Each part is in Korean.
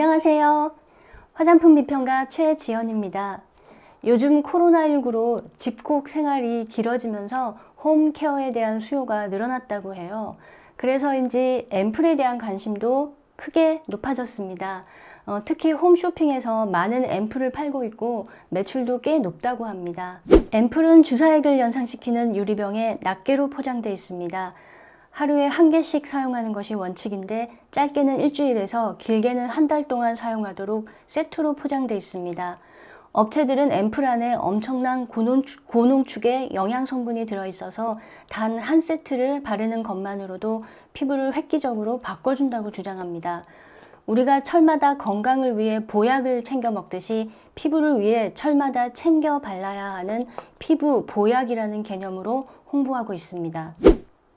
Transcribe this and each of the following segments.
안녕하세요. 화장품 비평가 최지연입니다. 요즘 코로나19로 집콕 생활이 길어지면서 홈케어에 대한 수요가 늘어났다고 해요. 그래서인지 앰플에 대한 관심도 크게 높아졌습니다. 특히 홈쇼핑에서 많은 앰플을 팔고 있고 매출도 꽤 높다고 합니다. 앰플은 주사액을 연상시키는 유리병에 낱개로 포장되어 있습니다. 하루에 1개씩 사용하는 것이 원칙인데 짧게는 일주일에서 길게는 한 달 동안 사용하도록 세트로 포장되어 있습니다. 업체들은 앰플 안에 엄청난 고농축의 영양 성분이 들어있어서 단 한 세트를 바르는 것만으로도 피부를 획기적으로 바꿔준다고 주장합니다. 우리가 철마다 건강을 위해 보약을 챙겨 먹듯이 피부를 위해 철마다 챙겨 발라야 하는 피부 보약이라는 개념으로 홍보하고 있습니다.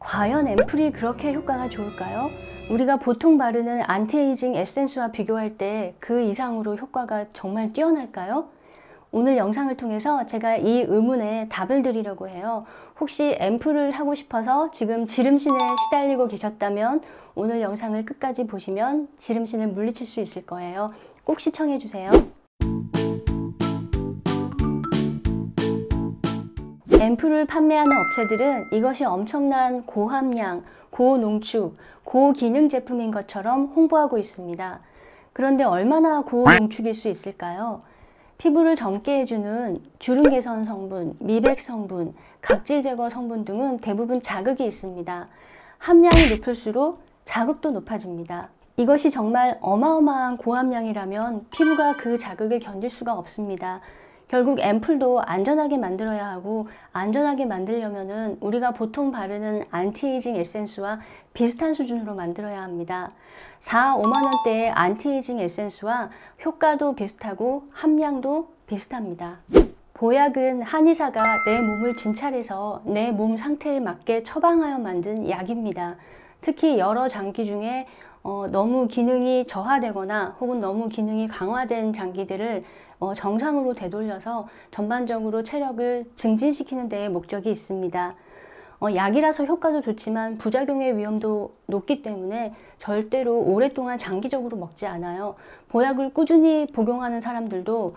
과연 앰플이 그렇게 효과가 좋을까요? 우리가 보통 바르는 안티에이징 에센스와 비교할 때 그 이상으로 효과가 정말 뛰어날까요? 오늘 영상을 통해서 제가 이 의문에 답을 드리려고 해요. 혹시 앰플을 하고 싶어서 지금 지름신에 시달리고 계셨다면 오늘 영상을 끝까지 보시면 지름신을 물리칠 수 있을 거예요. 꼭 시청해 주세요. 앰플을 판매하는 업체들은 이것이 엄청난 고함량, 고농축, 고기능 제품인 것처럼 홍보하고 있습니다. 그런데 얼마나 고농축일 수 있을까요? 피부를 젊게 해주는 주름 개선 성분, 미백 성분, 각질 제거 성분 등은 대부분 자극이 있습니다. 함량이 높을수록 자극도 높아집니다. 이것이 정말 어마어마한 고함량이라면 피부가 그 자극을 견딜 수가 없습니다. 결국 앰플도 안전하게 만들어야 하고 안전하게 만들려면은 우리가 보통 바르는 안티에이징 에센스와 비슷한 수준으로 만들어야 합니다. 4, 5만 원대의 안티에이징 에센스와 효과도 비슷하고 함량도 비슷합니다. 보약은 한의사가 내 몸을 진찰해서 내 몸 상태에 맞게 처방하여 만든 약입니다. 특히 여러 장기 중에 너무 기능이 저하되거나 혹은 너무 기능이 강화된 장기들을 정상으로 되돌려서 전반적으로 체력을 증진시키는 데에 목적이 있습니다. 약이라서 효과도 좋지만 부작용의 위험도 높기 때문에 절대로 오랫동안 장기적으로 먹지 않아요. 보약을 꾸준히 복용하는 사람들도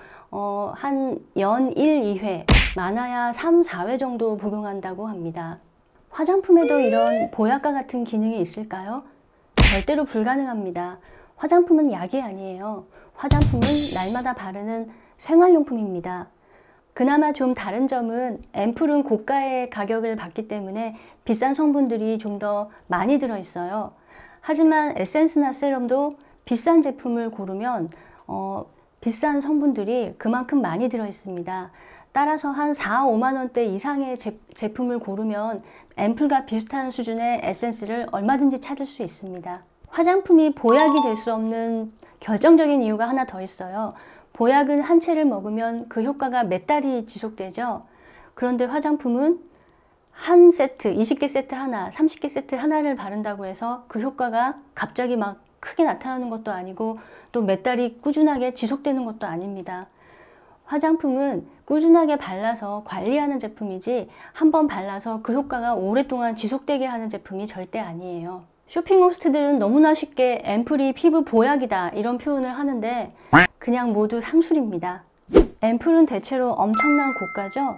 한 연 1, 2회, 많아야 3, 4회 정도 복용한다고 합니다. 화장품에도 이런 보약과 같은 기능이 있을까요? 절대로 불가능합니다. 화장품은 약이 아니에요. 화장품은 날마다 바르는 생활용품입니다. 그나마 좀 다른 점은 앰플은 고가의 가격을 받기 때문에 비싼 성분들이 좀 더 많이 들어있어요. 하지만 에센스나 세럼도 비싼 제품을 고르면 비싼 성분들이 그만큼 많이 들어있습니다. 따라서 한 4, 5만 원대 이상의 제품을 고르면 앰플과 비슷한 수준의 에센스를 얼마든지 찾을 수 있습니다. 화장품이 보약이 될 수 없는 결정적인 이유가 하나 더 있어요. 보약은 한 채를 먹으면 그 효과가 몇 달이 지속되죠. 그런데 화장품은 한 세트, 20개 세트 하나, 30개 세트 하나를 바른다고 해서 그 효과가 갑자기 막 크게 나타나는 것도 아니고 또 몇 달이 꾸준하게 지속되는 것도 아닙니다. 화장품은 꾸준하게 발라서 관리하는 제품이지 한번 발라서 그 효과가 오랫동안 지속되게 하는 제품이 절대 아니에요. 쇼핑 호스트들은 너무나 쉽게 앰플이 피부 보약이다 이런 표현을 하는데 그냥 모두 상술입니다. 앰플은 대체로 엄청난 고가죠.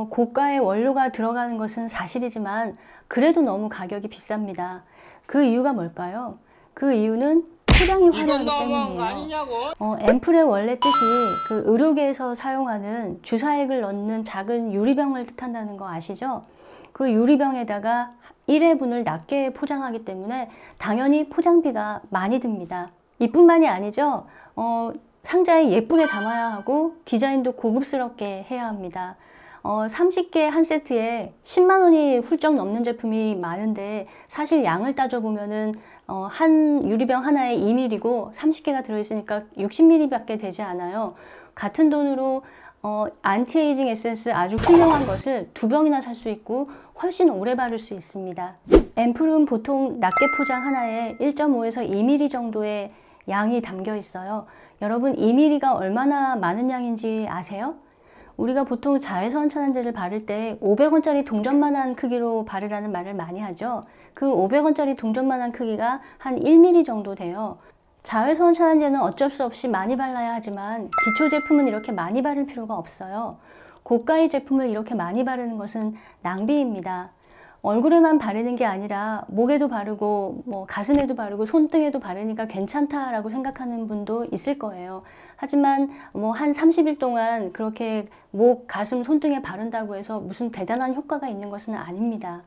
고가의 원료가 들어가는 것은 사실이지만 그래도 너무 가격이 비쌉니다. 그 이유가 뭘까요? 그 이유는 포장이 화려하기 때문이에요. 앰플의 원래 뜻이 그 의료계에서 사용하는 주사액을 넣는 작은 유리병을 뜻한다는 거 아시죠? 그 유리병에다가 1회분을 낮게 포장하기 때문에 당연히 포장비가 많이 듭니다. 이뿐만이 아니죠. 상자에 예쁘게 담아야 하고 디자인도 고급스럽게 해야 합니다. 30개 한 세트에 10만 원이 훌쩍 넘는 제품이 많은데 사실 양을 따져보면은 한 유리병 하나에 2ml고 30개가 들어있으니까 60ml 밖에 되지 않아요. 같은 돈으로 안티에이징 에센스 아주 훌륭한 것을 2병이나 살 수 있고 훨씬 오래 바를 수 있습니다. 앰플은 보통 낱개 포장 하나에 1.5에서 2ml 정도의 양이 담겨 있어요. 여러분 2ml가 얼마나 많은 양인지 아세요? 우리가 보통 자외선 차단제를 바를 때 500원짜리 동전만한 크기로 바르라는 말을 많이 하죠. 그 500원짜리 동전만한 크기가 한 1mm 정도 돼요. 자외선 차단제는 어쩔 수 없이 많이 발라야 하지만 기초 제품은 이렇게 많이 바를 필요가 없어요. 고가의 제품을 이렇게 많이 바르는 것은 낭비입니다. 얼굴에만 바르는 게 아니라 목에도 바르고 가슴에도 바르고 손등에도 바르니까 괜찮다라고 생각하는 분도 있을 거예요. 하지만 한 30일 동안 그렇게 목, 가슴, 손등에 바른다고 해서 무슨 대단한 효과가 있는 것은 아닙니다.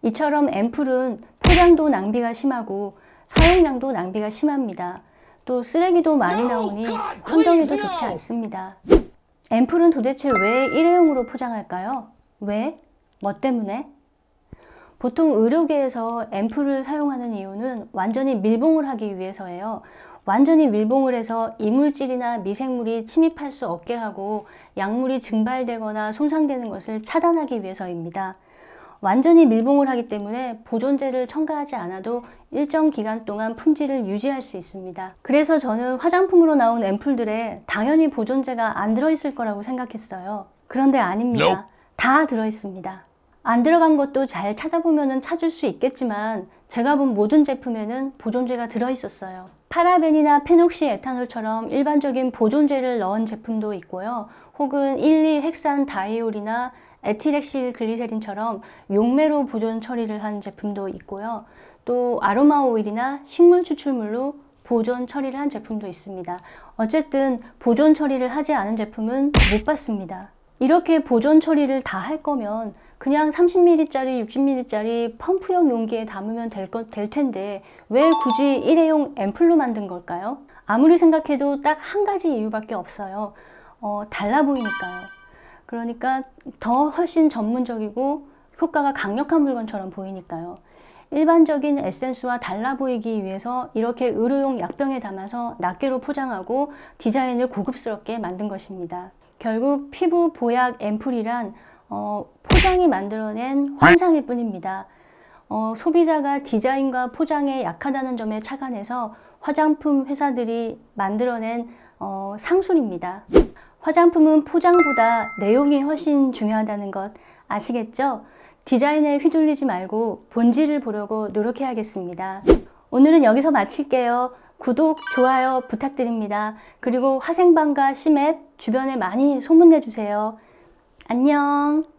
이처럼 앰플은 포장도 낭비가 심하고 사용량도 낭비가 심합니다. 또 쓰레기도 많이 나오니 환경에도 좋지 않습니다. 앰플은 도대체 왜 일회용으로 포장할까요? 왜? 뭐 때문에? 보통 의료계에서 앰플을 사용하는 이유는 완전히 밀봉을 하기 위해서예요. 완전히 밀봉을 해서 이물질이나 미생물이 침입할 수 없게 하고 약물이 증발되거나 손상되는 것을 차단하기 위해서입니다. 완전히 밀봉을 하기 때문에 보존제를 첨가하지 않아도 일정 기간 동안 품질을 유지할 수 있습니다. 그래서 저는 화장품으로 나온 앰플들에 당연히 보존제가 안 들어있을 거라고 생각했어요. 그런데 아닙니다. 다 들어있습니다. 안 들어간 것도 잘 찾아보면 찾을 수 있겠지만 제가 본 모든 제품에는 보존제가 들어있었어요. 파라벤이나 페녹시에탄올처럼 일반적인 보존제를 넣은 제품도 있고요. 혹은 1,2헥산 다이올이나 에틸엑실 글리세린처럼 용매로 보존 처리를 한 제품도 있고요. 또 아로마 오일이나 식물 추출물로 보존 처리를 한 제품도 있습니다. 어쨌든 보존 처리를 하지 않은 제품은 못 봤습니다. 이렇게 보존 처리를 다 할 거면 그냥 30ml짜리, 60ml짜리 펌프형 용기에 담으면 될 텐데 왜 굳이 일회용 앰플로 만든 걸까요? 아무리 생각해도 딱 한 가지 이유밖에 없어요. 달라 보이니까요. 그러니까 더 훨씬 전문적이고 효과가 강력한 물건처럼 보이니까요. 일반적인 에센스와 달라 보이기 위해서 이렇게 의료용 약병에 담아서 낱개로 포장하고 디자인을 고급스럽게 만든 것입니다. 결국 피부 보약 앰플이란 포장이 만들어낸 환상일 뿐입니다. 소비자가 디자인과 포장에 약하다는 점에 착안해서 화장품 회사들이 만들어낸 상술입니다. 화장품은 포장보다 내용이 훨씬 중요하다는 것 아시겠죠? 디자인에 휘둘리지 말고 본질을 보려고 노력해야겠습니다. 오늘은 여기서 마칠게요. 구독, 좋아요 부탁드립니다. 그리고 화생방과 심앱 주변에 많이 소문내주세요. 안녕.